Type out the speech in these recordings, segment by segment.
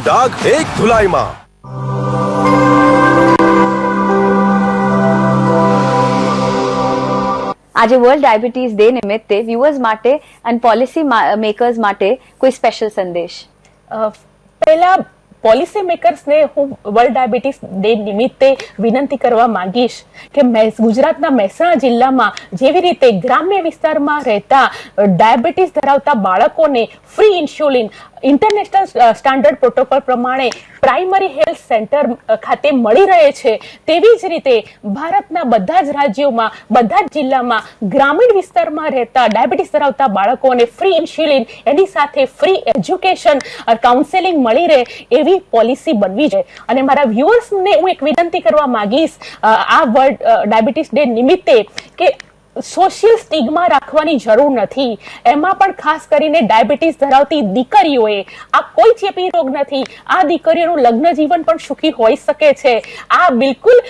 डाग एक धुलाई मां। આજે વર્લ્ડ ડાયાબિટીસ ડે નિમિત્તે વ્યુઅર્સ માટે અને પોલિસી મેકર્સ માટે કોઈ સ્પેશિયલ સંદેશ? પહેલા પોલિસી મેકર્સને હું વર્લ્ડ ડાયાબિટીસ ડે નિમિત્તે વિનંતી કરવા માંગીશ કે ગુજરાતના મહેસાણા જિલ્લામાં જેવી રીતે ગ્રામ્ય વિસ્તારમાં રહેતા ડાયાબિટીસ ધરાવતા બાળકોને free insulin international standard protocol પ્રમાણે પ્રાઇમરી હેલ્થ સેન્ટર ખાતે મળી રહે છે, તેવી જ રીતે ભારતના બધા જ રાજ્યોમાં, બધા જ જિલ્લામાં ગ્રામીણ વિસ્તારમાં રહેતા ડાયાબિટીસ ધરાવતા બાળકોને ફ્રી ઇન્સ્યુલિન, એની સાથે ફ્રી એજ્યુકેશન, કાઉન્સેલિંગ મળી રહે એવી પોલિસી બનવી છે. અને મારા વ્યુઅર્સને હું એક વિનંતી કરવા માંગીશ આ વર્લ્ડ ડાયાબિટીસ ડે નિમિત્તે કે સોશિયલ સ્ટિગ્મા રાખવાની જરૂર નથી. એમાં પણ ખાસ કરીને ડાયાબિટીસ ધરાવતી દીકરીઓએ, આ કોઈ ચેપી રોગ નથી, આ દીકરીઓનું લગ્ન જીવન પણ સુખી હોઈ શકે છે. આ બિલકુલ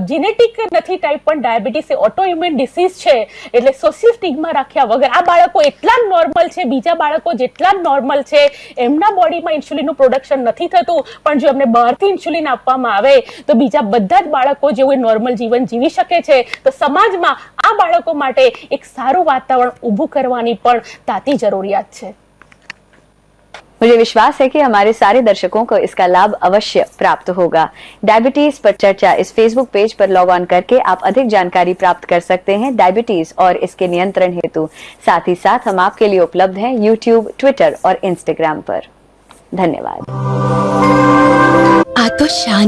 જીનેટિક નથી ટાઈપ 1 ડાયાબિટીસ, એ ઓટોઇમ્યુન ડિસીઝ છે. એટલે સોશિયલ સ્ટિગ્મા રાખ્યા વગર આ બાળકો એટલા જ નોર્મલ છે, બીજા બાળકો જેટલા જ નોર્મલ છે. એમના બોડીમાં ઇન્સ્યુલિનનું પ્રોડક્શન નથી થતું, પણ જો એમને બહારથી ઇન્સ્યુલિન આપવામાં આવે તો બીજા બધા જ બાળકો જેવું નોર્મલ જીવન જીવી શકે છે. તો સમાજમાં આ બાળકો માટે એક સારું વાતાવરણ ઊભું કરવાની પણ તાતી जरूरियात है। मुझे विश्वास है कि हमारे सारे दर्शकों को इसका लाभ अवश्य प्राप्त होगा। डायबिटीज पर चर्चा इस फेसबुक पेज पर लॉग ऑन करके आप अधिक जानकारी प्राप्त कर सकते हैं डायबिटीज और इसके नियंत्रण हेतु। साथ ही साथ हम आपके लिए उपलब्ध हैं यूट्यूब, ट्विटर और इंस्टाग्राम पर। धन्यवाद। आ तो शान